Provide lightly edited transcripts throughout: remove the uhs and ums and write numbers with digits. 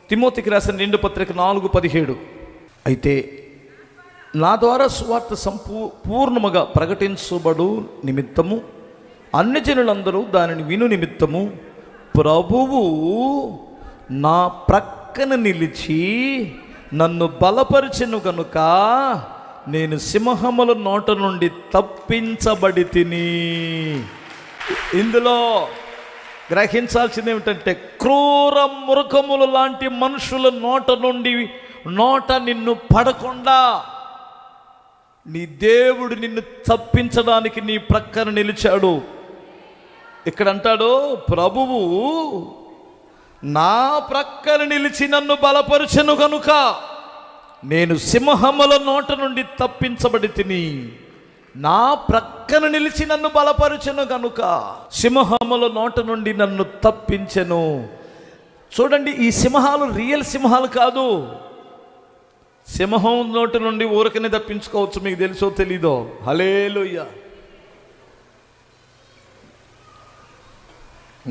తిమోతికి రాసిన 2 పత్రిక 4:17. అయితే నా ద్వారా సువార్త పూర్ణముగా ప్రకటించబడు నిమిత్తము అన్ని జనులందరూ దానిని విను నిమిత్తము ప్రభువు నా ప్రక్కన నిలిచి నన్ను బలపరిచెను గనుక నేను సింహముల నోట నుండి తప్పించబడి తిని. ఇందులో గ్రహించాల్సింది ఏమిటంటే, క్రూర మృగముల లాంటి మనుషుల నోట నిన్ను పడకుండా నీ దేవుడు నిన్ను తప్పించడానికి నీ ప్రక్కన నిలిచాడు. ఇక్కడ అంటాడు, ప్రభువు నా ప్రక్కన నిలిచి నన్ను బలపరచెను గనుక నేను సింహముల నోట నుండి తప్పించబడి తిని. నా ప్రక్కన నిలిచి నన్ను బలపరచెను గనుక సింహముల నోట నుండి నన్ను తప్పించెను. చూడండి, ఈ సింహాలు రియల్ సింహాలు కాదు. సింహం నోటి నుండి ఊరకనే తప్పించుకోవచ్చు, మీకు తెలుసో తెలీదో. హల్లెలూయా.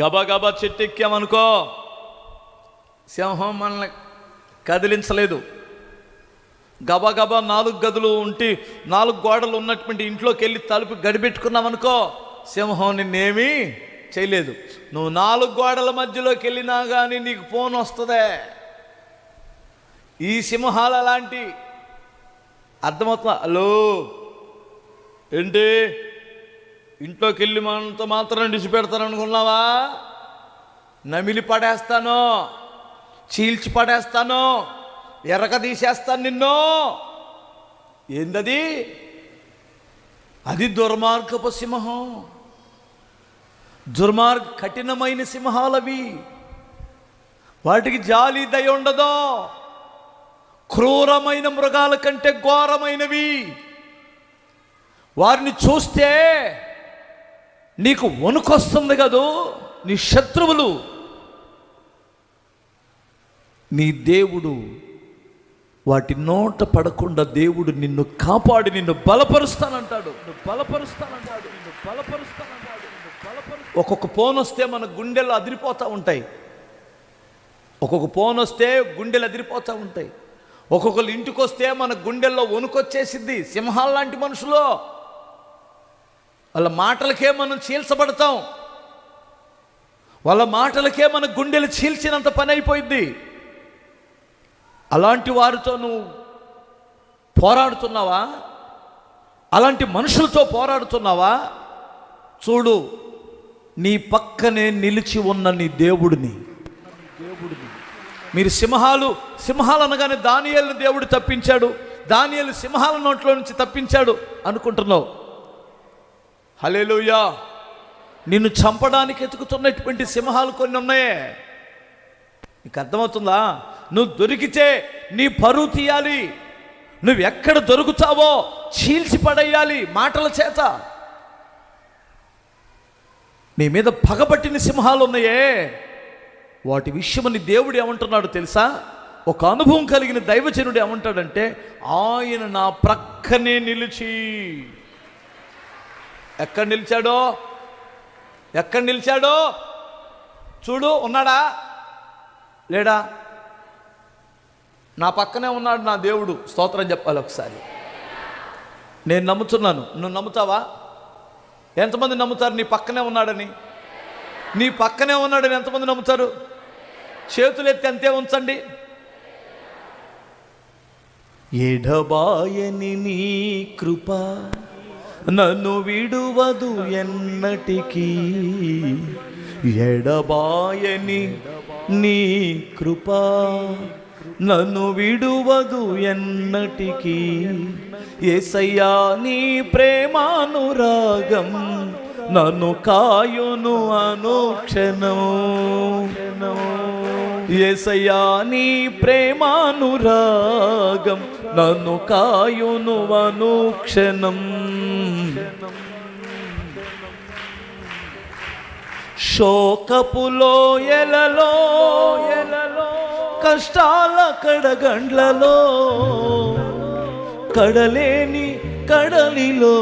గబా గబా చెట్టు ఎక్కామనుకో, సింహం మనల్ని కదిలించలేదు. గబా గబా 4 గదులు ఉంటే 4 గోడలు ఉన్నటువంటి ఇంట్లోకి వెళ్ళి తలుపు గడిపెట్టుకున్నామనుకో, సింహం నిన్నేమీ చేయలేదు. నువ్వు 4 గోడల మధ్యలోకి వెళ్ళినా కానీ నీకు ఫోన్ వస్తుందే. ఈ సింహాలు అలాంటి. అర్థమవుతుందా? హలో ఏంటి, ఇంట్లోకి వెళ్ళి మనతో మాత్రం విడిచిపెడతాను అనుకున్నావా? నమిలి పడేస్తాను, చీల్చి పడేస్తాను, ఎర్రక తీసేస్తాను నిన్ను. ఏందది? అది దుర్మార్గపు సింహం. కఠినమైన సింహాలవి. వాటికి జాలి దయ ఉండదు. క్రూరమైన మృగాల కంటే ఘోరమైనవి. వారిని చూస్తే నీకు వణుకొస్తుంది కదూ. నీ శత్రువులు. నీ దేవుడు వాటి నోట పడకుండా దేవుడు నిన్ను కాపాడి నిన్ను బలపరుస్తానంటాడు. ఒక్కొక్క ఫోన్ వస్తే మన గుండెలు అదిరిపోతూ ఉంటాయి. ఒక్కొక్కరు ఇంటికి వస్తే మన గుండెల్లో వణుకొచ్చేసిద్ది. సింహాల లాంటి మనుషులు. వాళ్ళ మాటలకే మనం చీల్చబడతాం. వాళ్ళ మాటలకే మన గుండెలు చీల్చినంత పని అయిపోయింది. అలాంటి వారితో నువ్వు పోరాడుతున్నావా? అలాంటి మనుషులతో పోరాడుతున్నావా? చూడు, నీ పక్కనే నిలిచి ఉన్న నీ దేవుడిని. మీరు సింహాలు అనగానే దానియేలును దేవుడు తప్పించాడు, దానియేలు సింహాల నోట్లో నుంచి తప్పించాడు అనుకుంటున్నావు. హల్లెలూయా. నిన్ను చంపడానికి ఎతుకుతున్నటువంటి సింహాలు కొన్ని ఉన్నాయే. నీకు అర్థమవుతుందా? నువ్వు దొరికితే నీ పరువు తీయాలి. నువ్వు ఎక్కడ దొరుకుతావో చీల్చి పడేయాలి మాటల చేత. నీ మీద పగబట్టిన సింహాలు ఉన్నాయే, వాటి విషయమని దేవుడు ఏమంటున్నాడు తెలుసా? ఒక అనుభవం కలిగిన దైవజనుడు ఏమంటాడంటే, ఆయన నా ప్రక్కనే నిలిచి. ఎక్కడ నిలిచాడో చూడు. ఉన్నాడా లేడా? నా పక్కనే ఉన్నాడు నా దేవుడు. స్తోత్రం చెప్పాలి ఒకసారి. నేను నమ్ముతున్నాను. నువ్వు నమ్ముతావా? ఎంతమంది నమ్ముతారు నీ పక్కనే ఉన్నాడని? నీ పక్కనే ఉన్నాడని ఎంతమంది నమ్ముతారు? చేతులు ఎత్తి అంతే ఉంచండి. ఎడబాయని నీ కృప నన్ను విడువదు ఎన్నటికీ. ఎడబాయని నీ కృప నన్ను విడువదు ఎన్నటికీ. యేసయ్యా నీ ప్రేమానురాగం నన్ను కాయును అనుక్షణం. యేసయ్యా నీ ప్రేమానురాగం నన్ను కాయును అనుక్షణం. శోకపు లోయలలో కష్టాల కడగండ్లలో కడలేని కడలిలో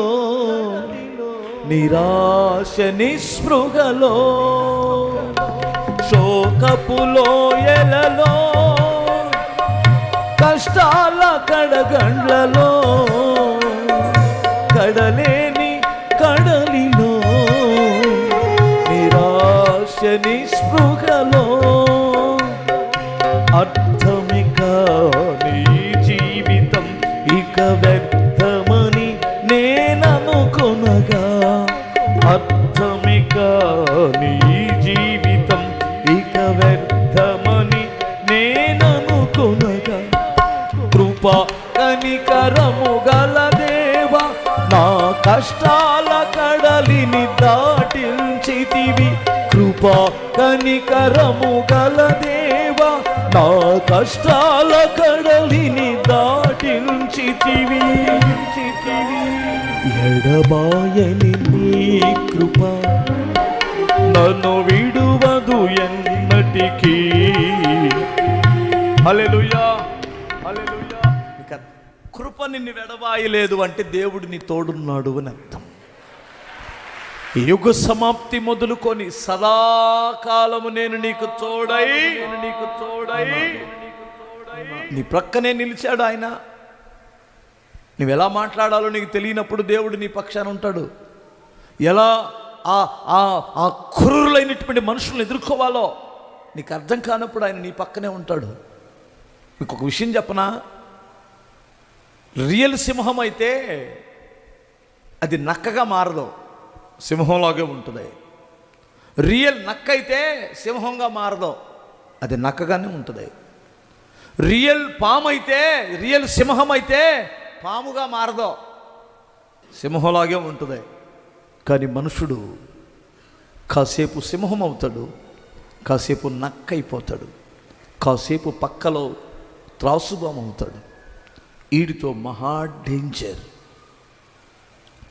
నిరాశ నిస్పృహలో శోకపు లోయలలో కష్టాల కడగండ్లలో కడలేని కడలిలో నిరాశ నిస్పృహలో అర్థమిక నీ జీవితం ఇక వ్యర్థమని నేననుకొనగా అర్థమిక నీ జీవితం ఇక వ్యర్థమని నేననుకొనగా కృపా కనికరము గల దేవా నా కష్టాల కడలిని దాటించితివి కృపా కనికరము గల దేవా నా కష్టాల కడలిని దాటించితివి ఎడబాయని నీ కృప నన్ను విడువదు ఎన్నటికీ. హల్లెలూయా హల్లెలూయా. కృప నిన్ను వెడబాయలేదు అంటే దేవుడు నీ తోడున్నాడు అని అర్థం. యుగ సమాప్తి మొదలుకొని సదాకాలము నేను నీకు తోడై నీ ప్రక్కనే నిలిచాడు ఆయన. నువ్వెలా మాట్లాడాలో నీకు తెలియనప్పుడు దేవుడు నీ పక్షాన ఉంటాడు. ఎలా ఆ క్రూరులైనటువంటి మనుషులను ఎదుర్కోవాలో నీకు అర్థం కానప్పుడు ఆయన నీ పక్కనే ఉంటాడు. మీకు ఒక విషయం చెప్పనా, రియల్ సింహం అయితే అది నక్కగా మారదు, సింహంలాగే ఉంటుంది. రియల్ నక్క అయితే సింహంగా మారదు, అది నక్కగానే ఉంటుంది. రియల్ పాము అయితే రియల్ సింహం అయితే పాముగా మారదు, సింహంలాగే ఉంటుంది. కానీ మనుషుడు కాసేపు సింహం అవుతాడు, కాసేపు నక్క అయిపోతాడు, కాసేపు పక్కలో త్రాసుబాము అవుతాడు. వీడితో మహా డేంజర్.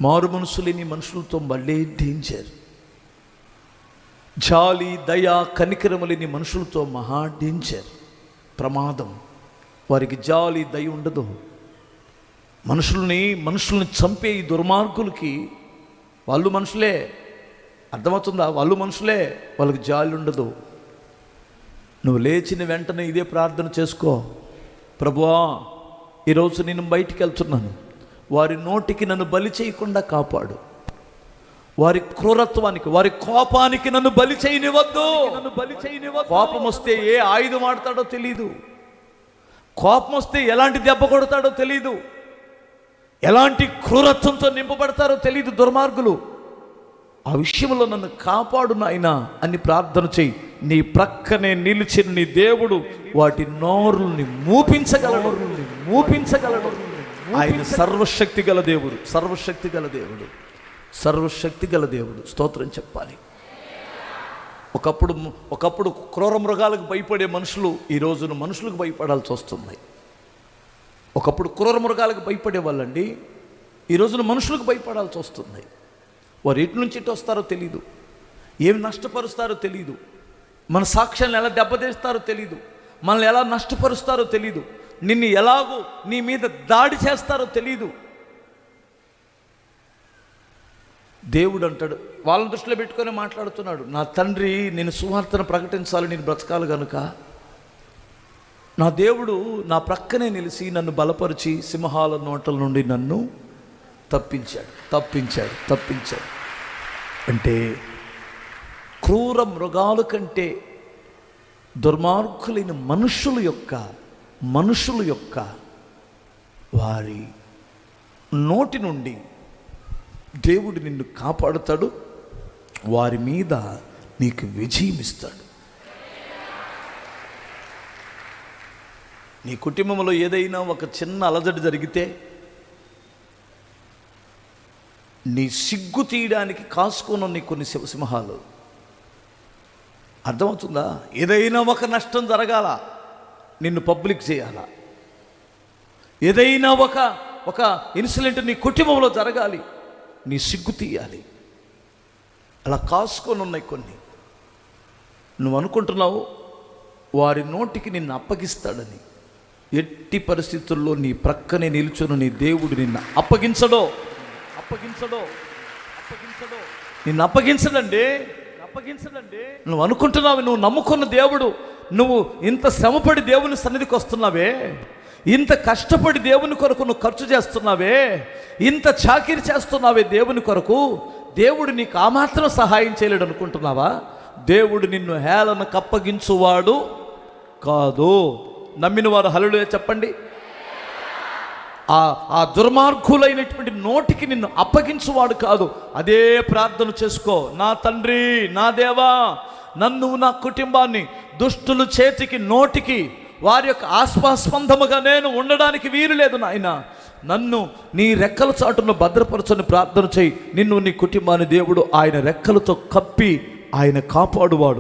మారు మనసు లేని మనుషులతో మళ్ళీ డేంజర్. జాలి దయ కనికరము లేని మనుషులతో మహా డేంజర్, ప్రమాదం. వారికి జాలి దయ ఉండదు. మనుషుల్ని చంపే ఈ దుర్మార్గులకి వాళ్ళు మనుషులే, అర్థమవుతుందా? వాళ్ళు మనుషులే, వాళ్ళకి జాలి ఉండదు. నువ్వు లేచిన వెంటనే ఇదే ప్రార్థన చేసుకో, ప్రభువా ఈరోజు నేను బయటికి వెళ్తున్నాను, వారి నోటికి నన్ను బలి చేయకుండా కాపాడు, వారి క్రూరత్వానికి వారి కోపానికి నన్ను బలి చేయనివద్దు. కోపం వస్తే ఏ ఆయుధం ఆడతాడో తెలీదు, కోపం వస్తే ఎలాంటి దెబ్బ కొడతాడో తెలీదు, ఎలాంటి క్రూరత్వంతో నింపబడతారో తెలీదు దుర్మార్గులు. ఆ విషయంలో నన్ను కాపాడు నాయనా అని ప్రార్థన చెయ్యి. నీ ప్రక్కనే నిలిచిన నీ దేవుడు వాటి నోరుల్ని మూపించగలడు. ఆయన సర్వశక్తి గల దేవుడు, సర్వశక్తి గల దేవుడు, సర్వశక్తి గల దేవుడు. స్తోత్రం చెప్పాలి. ఒకప్పుడు క్రూర మృగాలకు భయపడే మనుషులు ఈ రోజున మనుషులకు భయపడాల్సి వస్తుంది. ఒకప్పుడు క్రూర మృగాలకు భయపడే వాళ్ళండి ఈ రోజున మనుషులకు భయపడాల్సి వస్తుంది. వారు ఎటు నుంచి ఇటు వస్తారో తెలీదు, ఏమి నష్టపరుస్తారో తెలీదు, మన సాక్ష్యాలను ఎలా దెబ్బతీస్తారో తెలీదు, మనల్ని ఎలా నష్టపరుస్తారో తెలీదు, నిన్ను ఎలాగో నీ మీద దాడి చేస్తారో తెలీదు. దేవుడు అంటాడు, వాళ్ళని దృష్టిలో పెట్టుకొని మాట్లాడుతున్నాడు, నా తండ్రి నేను సువార్తను ప్రకటించాలి, నేను బ్రతకాలి కనుక నా దేవుడు నా ప్రక్కనే నిలిచి నన్ను బలపరిచి సింహాల నోటల నుండి నన్ను తప్పించాడు. అంటే క్రూర మృగాల కంటే దుర్మార్గులైన మనుషుల యొక్క వారి నోటి నుండి దేవుడు నిన్ను కాపాడుతాడు, వారి మీద నీకు విజయం ఇస్తాడు. నీ కుటుంబంలో ఏదైనా ఒక చిన్న అలజడి జరిగితే నీ సిగ్గు తీయడానికి కాసుకొని కొన్ని సింహాలు, అర్థమవుతుందా? ఏదైనా ఒక నష్టం జరగాల, నిన్ను పబ్లిక్ చేయాలా, ఏదైనా ఒక ఇన్సిడెంట్ నీ కుటుంబంలో జరగాలి, నీ సిగ్గు తీయాలి, అలా కాసుకొని ఉన్నాయి కొన్ని. నువ్వు అనుకుంటున్నావు వారి నోటికి నిన్ను అప్పగిస్తాడని. ఎట్టి పరిస్థితుల్లో నీ ప్రక్కనే నిల్చుని నీ దేవుడు నిన్ను అప్పగించడో నిన్ను అప్పగించడండి. నువ్వు అనుకుంటున్నావు, నువ్వు నమ్ముకున్న దేవుడు, నువ్వు ఇంత శ్రమపడి దేవుని సన్నిధికి వస్తున్నావే, ఇంత కష్టపడి దేవుని కొరకు నువ్వు ఖర్చు చేస్తున్నావే, ఇంత చాకిరి చేస్తున్నావే దేవుని కొరకు, దేవుడు నీకు ఆ మాత్రం సహాయం చేయలేడు అనుకుంటున్నావా? దేవుడు నిన్ను హేళనకు అప్పగించువాడు కాదు. నమ్మిన వారు హల్లెలూయా చెప్పండి. ఆ దుర్మార్గులైనటువంటి నోటికి నిన్ను అప్పగించువాడు కాదు. అదే ప్రార్థన చేసుకో. నా తండ్రి, నా దేవా, నన్ను నా కుటుంబాన్ని దుష్టుల చేతికి, నోటికి, వారి యొక్క ఆస్పాస్పందముగా నేను ఉండడానికి వీలు లేదు నాయన. నన్ను నీ రెక్కల చాటును భద్రపరచని ప్రార్థన చేయి. నిన్ను నీ కుటుంబాన్ని దేవుడు ఆయన రెక్కలతో కప్పి ఆయన కాపాడువాడు.